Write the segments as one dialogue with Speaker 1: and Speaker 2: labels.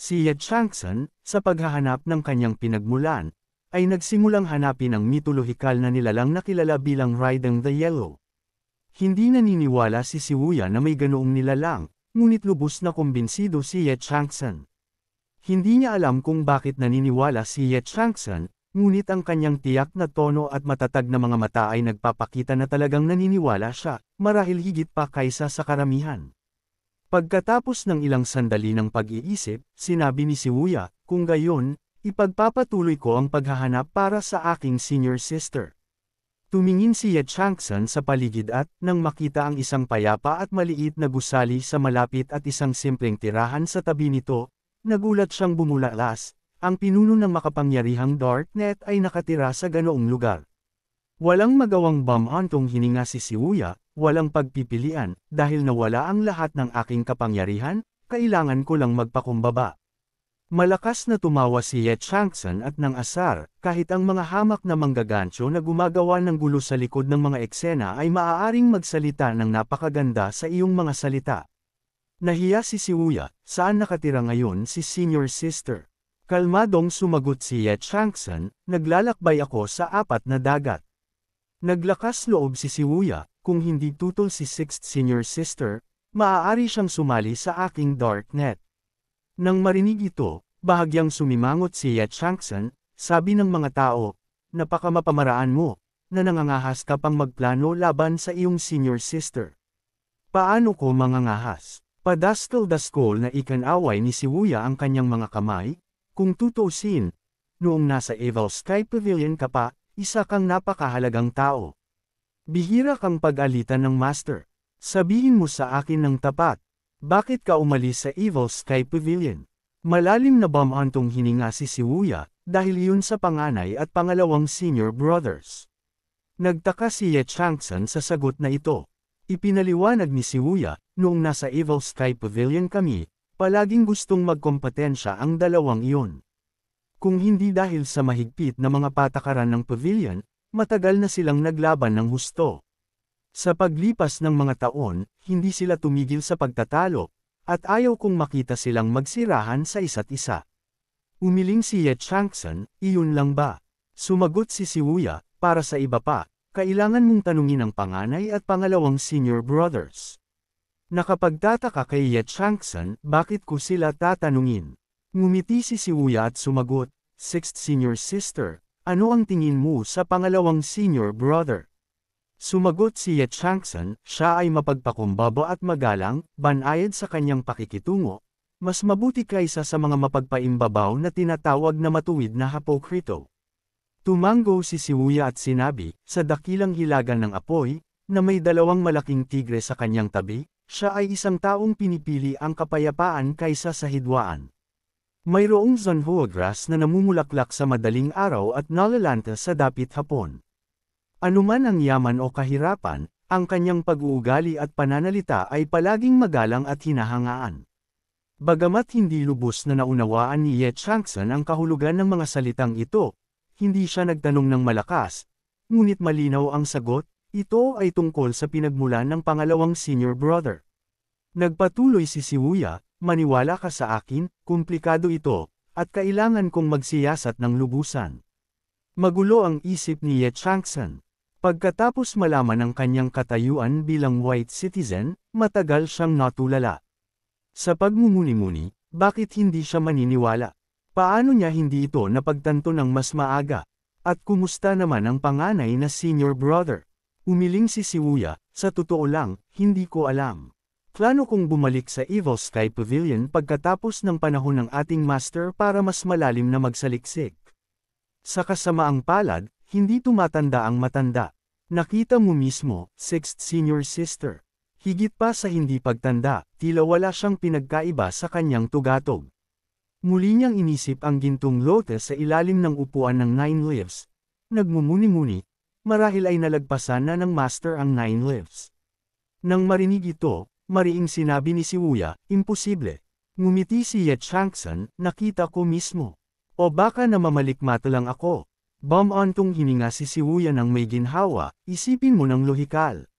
Speaker 1: Si Ye Changsun, sa paghahanap ng kanyang pinagmulan, ay nagsimulang hanapin ang mitolohikal na nilalang na kilala bilang Raiding the Yellow. Hindi naniniwala si Shibuya na may ganoong nilalang, ngunit lubos na kumbinsido si Ye Changsun. Hindi niya alam kung bakit naniniwala si Ye Changsun, ngunit ang kanyang tiyak na tono at matatag na mga mata ay nagpapakita na talagang naniniwala siya, marahil higit pa kaysa sa karamihan. Pagkatapos ng ilang sandali ng pag-iisip, sinabi ni Shibuya, kung gayon, ipagpapatuloy ko ang paghahanap para sa aking senior sister. Tumingin si Ye Changsun sa paligid at, nang makita ang isang payapa at maliit na gusali sa malapit at isang simpleng tirahan sa tabi nito, nagulat siyang bumulalas, ang pinuno ng makapangyarihang Darknet ay nakatira sa ganoong lugar. Walang magawang bumantong hininga si Shibuya, walang pagpipilian, dahil nawala ang lahat ng aking kapangyarihan, kailangan ko lang magpakumbaba. Malakas na tumawa si Ye Changsun at nang asar, kahit ang mga hamak na manggagancho na gumagawa ng gulo sa likod ng mga eksena ay maaaring magsalita ng napakaganda sa iyong mga salita. Nahiya si Shibuya, saan nakatira ngayon si senior sister? Kalmadong sumagot si Ye Changsun, naglalakbay ako sa 4 na dagat. Naglakas loob si Shibuya, kung hindi tutol si 6th senior sister, maaari siyang sumali sa aking Darknet. Nang marinig ito, bahagyang sumimangot si Ye Changsun, sabi ng mga tao, napakamapamaraan mo, na nangangahas ka pang magplano laban sa iyong senior sister. Paano ko mangangahas? Padaskal-daskol na ikanaway ni Shibuya ang kanyang mga kamay, kung tutuusin, noong nasa Evil Sky Pavilion ka pa, isa kang napakahalagang tao. Bihira kang pag-alitan ng master. Sabihin mo sa akin ng tapat. Bakit ka umalis sa Evil Sky Pavilion? Malalim na bumantong hininga si Shibuya, dahil iyon sa panganay at pangalawang senior brothers. Nagtaka si Ye Changsun sa sagot na ito. Ipinaliwanag ni Shibuya, noong nasa Evil Sky Pavilion kami, palaging gustong magkompetensya ang dalawang iyon. Kung hindi dahil sa mahigpit na mga patakaran ng pavilion, matagal na silang naglaban ng husto. Sa paglipas ng mga taon, hindi sila tumigil sa pagtatalo, at ayaw kong makita silang magsirahan sa isa't isa. Umiling si Ye Changsun, iyon lang ba? Sumagot si Shibuya, para sa iba pa, kailangan mong tanungin ang panganay at pangalawang senior brothers. Nakapagtataka kay Ye Changsun, bakit ko sila tatanungin? Ngumiti si Shibuya at sumagot, 6th senior sister, ano ang tingin mo sa pangalawang senior brother? Sumagot si Ye Changsun, siya ay mapagpakumbaba at magalang, banayad sa kanyang pakikitungo, mas mabuti kaysa sa mga mapagpaimbabaw na tinatawag na matuwid na hapokrito. Tumango si Shibuya at sinabi, sa dakilang hilaga ng apoy, na may dalawang malaking tigre sa kanyang tabi, siya ay isang taong pinipili ang kapayapaan kaysa sa hidwaan. Mayroong Zonhuagras na namumulaklak sa madaling araw at nalalanta sa dapit hapon. Anuman ang yaman o kahirapan, ang kanyang pag-uugali at pananalita ay palaging magalang at hinahangaan. Bagamat hindi lubos na naunawaan ni Ye Changsun ang kahulugan ng mga salitang ito, hindi siya nagtanong ng malakas, ngunit malinaw ang sagot, ito ay tungkol sa pinagmulan ng pangalawang senior brother. Nagpatuloy si Shibuya, maniwala ka sa akin, komplikado ito, at kailangan kong magsiyasat ng lubusan. Magulo ang isip ni Ye Changsun. Pagkatapos malaman ang kanyang katayuan bilang white citizen, matagal siyang natulala. Sa pagmumuni-muni, bakit hindi siya maniniwala? Paano niya hindi ito napagtanto ng mas maaga? At kumusta naman ang panganay na senior brother? Umiling si Shibuya, sa totoo lang, hindi ko alam. Plano kong bumalik sa Evil Sky Pavilion pagkatapos ng panahon ng ating master para mas malalim na magsaliksik. Sa kasamaang palad, hindi tumatanda ang matanda. Nakita mo mismo, 6th senior sister. Higit pa sa hindi pagtanda, tila wala siyang pinagkaiba sa kanyang tugatog. Muli niyang inisip ang gintong lotus sa ilalim ng upuan ng 9 leaves. Nagmumuni-muni, marahil ay nalagpasan na ng master ang 9 leaves. Nang marinig ito, mariing sinabi ni Shibuya, imposible. Ngumiti si Ye Changsun, nakita ko mismo. O baka namamalikmata lang ako. Bumantong hininga si Shibuya ng may ginhawa, isipin mo ng lohikal.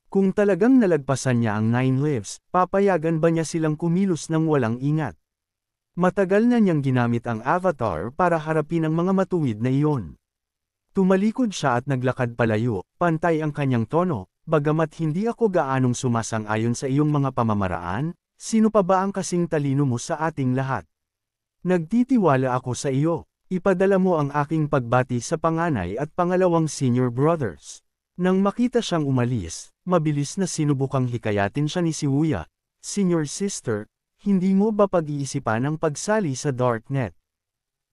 Speaker 1: Kung talagang nalagpasan niya ang 9 leaves, papayagan ba niya silang kumilos ng walang ingat? Matagal na niyang ginamit ang avatar para harapin ang mga matuwid na iyon. Tumalikod siya at naglakad palayo, pantay ang kanyang tono, bagamat hindi ako gaanong sumasang-ayon sa iyong mga pamamaraan, sino pa ba ang kasing talino mo sa ating lahat? Nagtitiwala ako sa iyo. Ipadala mo ang aking pagbati sa panganay at pangalawang senior brothers. Nang makita siyang umalis, mabilis na sinubukang hikayatin siya ni Shibuya. Senior sister, hindi mo ba pag-iisipan ang pagsali sa Darknet?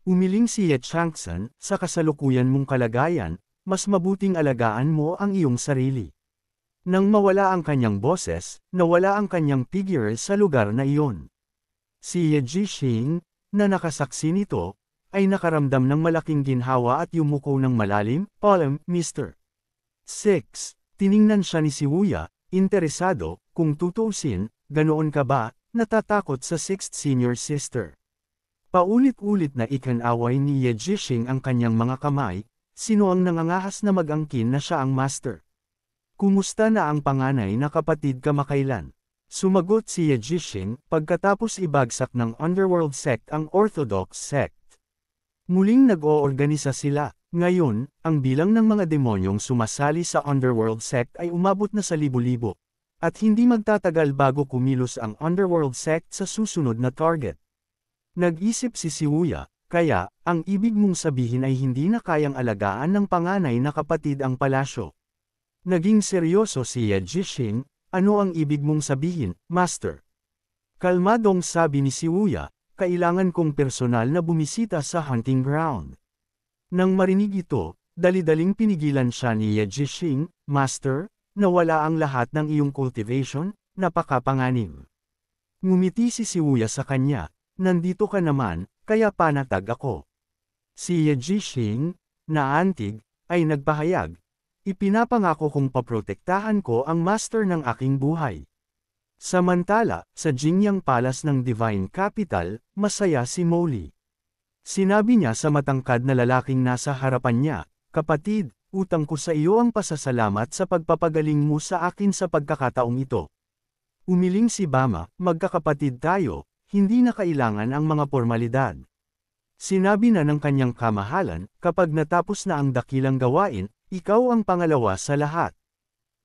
Speaker 1: Umiling si Ye Changsan, sa kasalukuyan mong kalagayan, mas mabuting alagaan mo ang iyong sarili. Nang mawala ang kanyang boses, nawala ang kanyang figure sa lugar na iyon. Si Ye Jixing, na nakasaksi nito, ay nakaramdam ng malaking ginhawa at yumuko ng malalim, Mr. 6. Tiningnan siya ni Shibuya, interesado, kung tutuusin, ganoon ka ba, natatakot sa 6th senior sister. Paulit-ulit na ikinaway ni Ye Jixing ang kanyang mga kamay, sino ang nangangahas na mag-angkin na siya ang master. Kumusta na ang panganay na kapatid kamakailan? Sumagot si Ye Jixing, pagkatapos ibagsak ng underworld sect ang orthodox sect. Muling nag-oorganisa sila. Ngayon, ang bilang ng mga demonyong sumasali sa underworld sect ay umabot na sa libo-libo. At hindi magtatagal bago kumilos ang underworld sect sa susunod na target. Nag-isip si Shibuya, kaya, ang ibig mong sabihin ay hindi na kayang alagaan ng panganay na kapatid ang palasyo. Naging seryoso si Ye Jixing, ano ang ibig mong sabihin, Master? Kalmadong sabi ni Shibuya, kailangan kong personal na bumisita sa hunting ground. Nang marinig ito, dali-daling pinigilan siya ni Ye Jixing, Master, nawala ang lahat ng iyong cultivation, napakapanganib. Ngumiti si Shibuya sa kanya, nandito ka naman, kaya panatag ako. Si Ye Jixing, naantig, ay nagpahayag, ipinapangako kong paprotektahan ko ang master ng aking buhay. Samantala, sa Jingyang Palace ng Divine Capital, masaya si Molly. Sinabi niya sa matangkad na lalaking nasa harapan niya, kapatid, utang ko sa iyo ang pasasalamat sa pagpapagaling mo sa akin sa pagkakataong ito. Umiling si Bama, magkakapatid tayo, hindi na kailangan ang mga formalidad. Sinabi na ng kanyang kamahalan, kapag natapos na ang dakilang gawain, ikaw ang pangalawa sa lahat.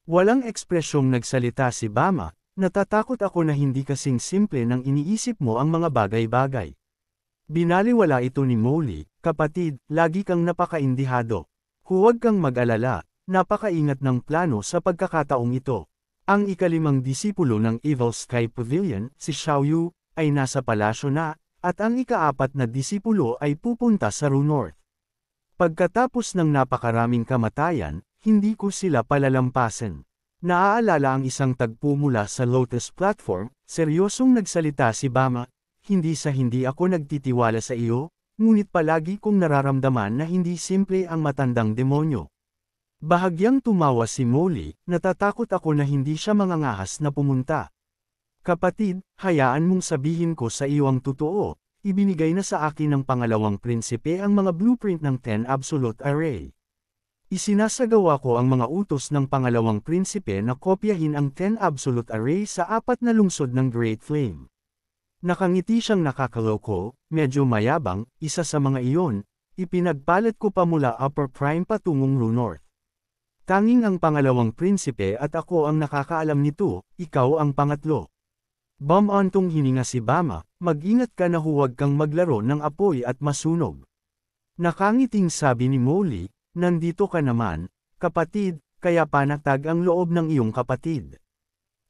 Speaker 1: Walang ekspresyong nagsalita si Bama, natatakot ako na hindi kasing simple nang iniisip mo ang mga bagay-bagay. Binaliwala ito ni Molly, kapatid, lagi kang napakaindihado. Huwag kang mag-alala, napakaingat ng plano sa pagkakataong ito. Ang ikalimang disipulo ng Evil Sky Pavilion, si Xiaoyu, ay nasa palasyo na, at ang ikaapat na disipulo ay pupunta sa Rue North. Pagkatapos ng napakaraming kamatayan, hindi ko sila palalampasin. Naaalala ang isang tagpo mula sa Lotus Platform, seryosong nagsalita si Bama, hindi ako nagtitiwala sa iyo, ngunit palagi kong nararamdaman na hindi simple ang matandang demonyo. Bahagyang tumawa si Molly, natatakot ako na hindi siya mangangahas na pumunta. Kapatid, hayaan mong sabihin ko sa iyo ang totoo, ibinigay na sa akin ng pangalawang prinsipe ang mga blueprint ng 10 Absolute Array. Isinasagawa ko ang mga utos ng pangalawang prinsipe na kopyahin ang 10 Absolute Array sa 4 na lungsod ng Great Flame. Nakangiti siyang nakakaloko, medyo mayabang, isa sa mga iyon, ipinagpalit ko pa mula Upper Prime patungong Rue North. Tanging ang pangalawang prinsipe at ako ang nakakaalam nito, ikaw ang pangatlo. Bumantong hininga si Bama, mag-ingat ka na huwag kang maglaro ng apoy at masunog. Nakangiting sabi ni Molly, nandito ka naman, kapatid, kaya panatag ang loob ng iyong kapatid.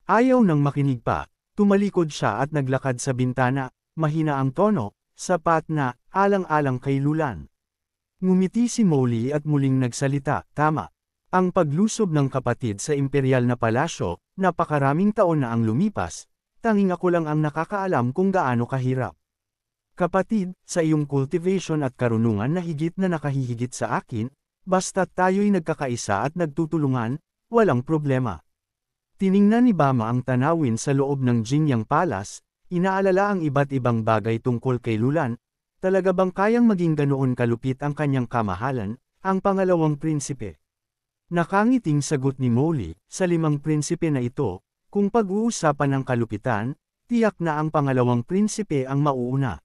Speaker 1: Ayaw nang makinig pa, tumalikod siya at naglakad sa bintana, mahina ang tono, sapat na, alang-alang kay Lulan. Ngumiti si Molly at muling nagsalita, tama. Ang paglusob ng kapatid sa imperial na palasyo, napakaraming taon na ang lumipas, tanging ako lang ang nakakaalam kung gaano kahirap. Kapatid, sa iyong cultivation at karunungan na higit na nakahihigit sa akin, basta tayo'y nagkakaisa at nagtutulungan, walang problema. Tiningnan ni Bama ang tanawin sa loob ng Jingyang Palace, inaalala ang iba't ibang bagay tungkol kay Lulan, talaga bang kayang maging ganoon kalupit ang kanyang kamahalan, ang pangalawang prinsipe. Nakangiting sagot ni Molly, sa 5 prinsipe na ito, kung pag-uusapan ng kalupitan, tiyak na ang pangalawang prinsipe ang mauuna.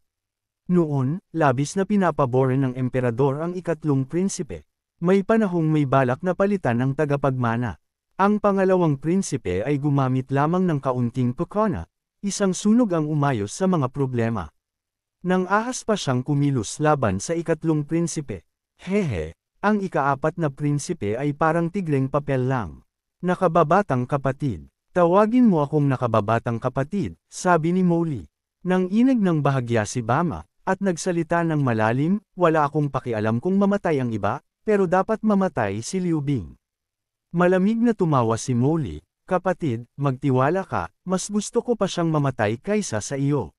Speaker 1: Noon, labis na pinapaboran ng emperador ang ikatlong prinsipe. May panahong may balak na palitan ang tagapagmana. Ang pangalawang prinsipe ay gumamit lamang ng kaunting pukona, isang sunog ang umayos sa mga problema. Nang ahas pa siyang kumilos laban sa ikatlong prinsipe. Hehe, ang ikaapat na prinsipe ay parang tigreng papel lang. Nakababatang kapatid. Tawagin mo akong nakababatang kapatid, sabi ni Molly. Nang inig ng bahagya si Bama, at nagsalita ng malalim, wala akong pakialam kung mamatay ang iba, pero dapat mamatay si Liu Bing. Malamig na tumawa si Molly, kapatid, magtiwala ka, mas gusto ko pa siyang mamatay kaysa sa iyo.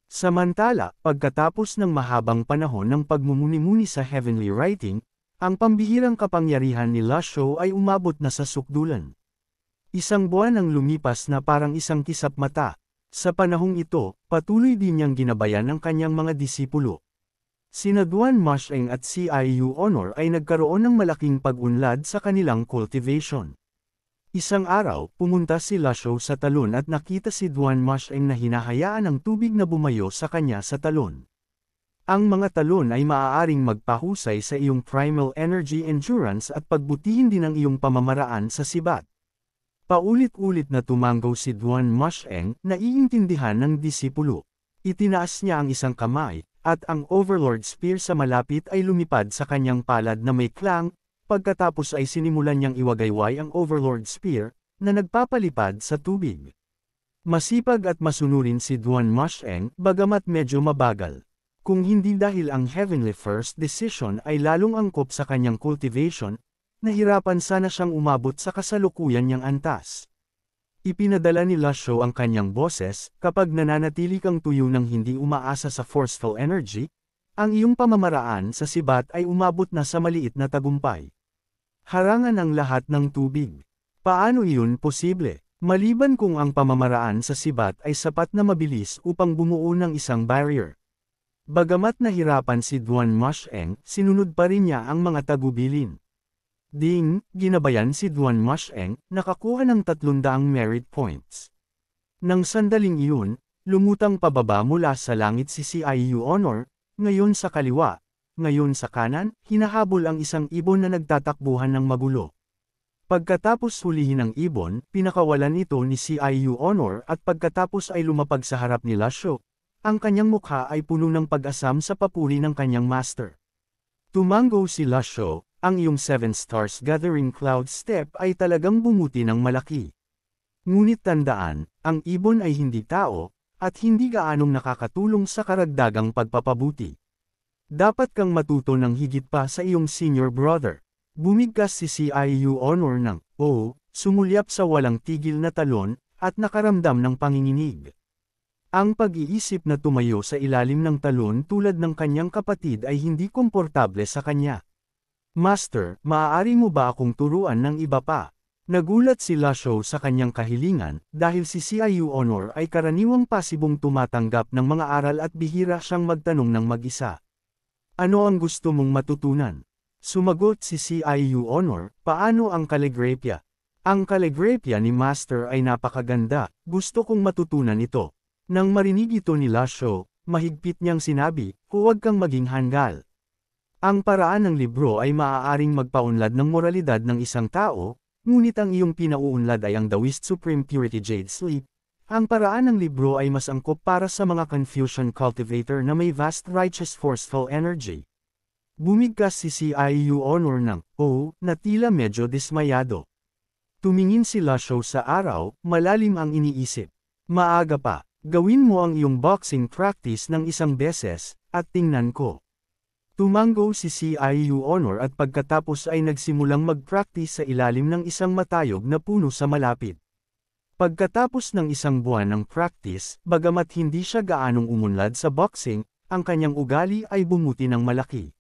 Speaker 1: Samantala, pagkatapos ng mahabang panahon ng pagmumuni-muni sa Heavenly Writing, ang pambihirang kapangyarihan ni Lasho ay umabot na sa sukdulan. Isang buwan ang lumipas na parang isang kisap mata. Sa panahong ito, patuloy din niyang ginabayan ang kanyang mga disipulo. Sina Duan Masheng at Ciu Honor ay nagkaroon ng malaking pag-unlad sa kanilang cultivation. Isang araw, pumunta si Lasho sa talon at nakita si Duan Masheng na hinahayaan ang tubig na bumayo sa kanya sa talon. Ang mga talon ay maaaring magpahusay sa iyong primal energy endurance at pagbutihin din ang iyong pamamaraan sa sibat. Paulit-ulit na tumanggaw si Duan Masheng, naiintindihan ng disipulo. Itinaas niya ang isang kamay, at ang Overlord Spear sa malapit ay lumipad sa kanyang palad na may clang, pagkatapos ay sinimulan niyang iwagayway ang Overlord Spear, na nagpapalipad sa tubig. Masipag at masunurin si Duan Masheng, bagamat medyo mabagal. Kung hindi dahil ang Heavenly First Decision ay lalong angkop sa kanyang cultivation, nahirapan sana siyang umabot sa kasalukuyan niyang antas. Ipinadala ni Lasho ang kanyang boses, kapag nananatili kang tuyo ng hindi umaasa sa forceful energy, ang iyong pamamaraan sa sibat ay umabot na sa maliit na tagumpay. Harangan ang lahat ng tubig. Paano iyon posible? Maliban kung ang pamamaraan sa sibat ay sapat na mabilis upang bumuo ng isang barrier. Bagamat nahirapan si Duan Masheng, sinunod pa rin niya ang mga tagubilin. Ding, ginabayan si Duan Masheng, nakakuha ng 300 merit points. Nang sandaling iyon, lumutang pababa mula sa langit si Ciu Honor, ngayon sa kaliwa, ngayon sa kanan, hinahabol ang isang ibon na nagtatakbuhan ng magulo. Pagkatapos hulihin ang ibon, pinakawalan ito ni Ciu Honor at pagkatapos ay lumapag sa harap ni Lasho, ang kanyang mukha ay puno ng pag-asam sa papuri ng kanyang master. Tumanggo si Lasho. Ang iyong 7 Stars Gathering Cloud Step ay talagang bumuti ng malaki. Ngunit tandaan, ang ibon ay hindi tao, at hindi gaanong nakakatulong sa karagdagang pagpapabuti. Dapat kang matuto ng higit pa sa iyong senior brother. Bumigkas si Ciu Honor ng, sumulyap sa walang tigil na talon, at nakaramdam ng panginginig. Ang pag-iisip na tumayo sa ilalim ng talon tulad ng kanyang kapatid ay hindi komportable sa kanya. Master, maaari mo ba akong turuan ng iba pa? Nagulat si Lasho sa kanyang kahilingan, dahil si Ciu Honor ay karaniwang pasibong tumatanggap ng mga aral at bihira siyang magtanong ng mag-isa. Ano ang gusto mong matutunan? Sumagot si Ciu Honor, paano ang calligraphy? Ang calligraphy ni Master ay napakaganda, gusto kong matutunan ito. Nang marinig ito ni Lasho, mahigpit niyang sinabi, huwag kang maging hanggal. Ang paraan ng libro ay maaaring magpaunlad ng moralidad ng isang tao, ngunit ang iyong pinauunlad ay ang Taoist Supreme Purity Jade Sleep. Ang paraan ng libro ay mas angkop para sa mga Confucian cultivator na may vast righteous forceful energy. Bumigkas si Ciu Honor ng, na tila medyo dismayado. Tumingin si Lasho sa araw, malalim ang iniisip. Maaga pa, gawin mo ang iyong boxing practice ng isang beses, at tingnan ko. Tumanggo si Ciu Honor at pagkatapos ay nagsimulang mag-practice sa ilalim ng isang matayog na puno sa malapit. Pagkatapos ng isang buwan ng practice, bagamat hindi siya gaanong umunlad sa boxing, ang kanyang ugali ay bumuti ng malaki.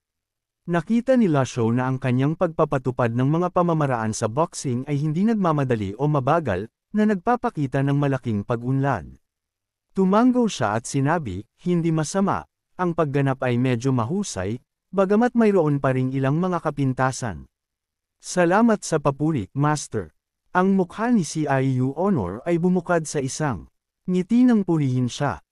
Speaker 1: Nakita ni Lasho na ang kanyang pagpapatupad ng mga pamamaraan sa boxing ay hindi nagmamadali o mabagal, na nagpapakita ng malaking pag-unlad. Tumanggo siya at sinabi, hindi masama, ang pagganap ay medyo mahusay, bagamat mayroon pa ring ilang mga kapintasan. Salamat sa papuri, Master. Ang mukha ni Ciu Honor ay bumukad sa isang ngiti nang purihin siya.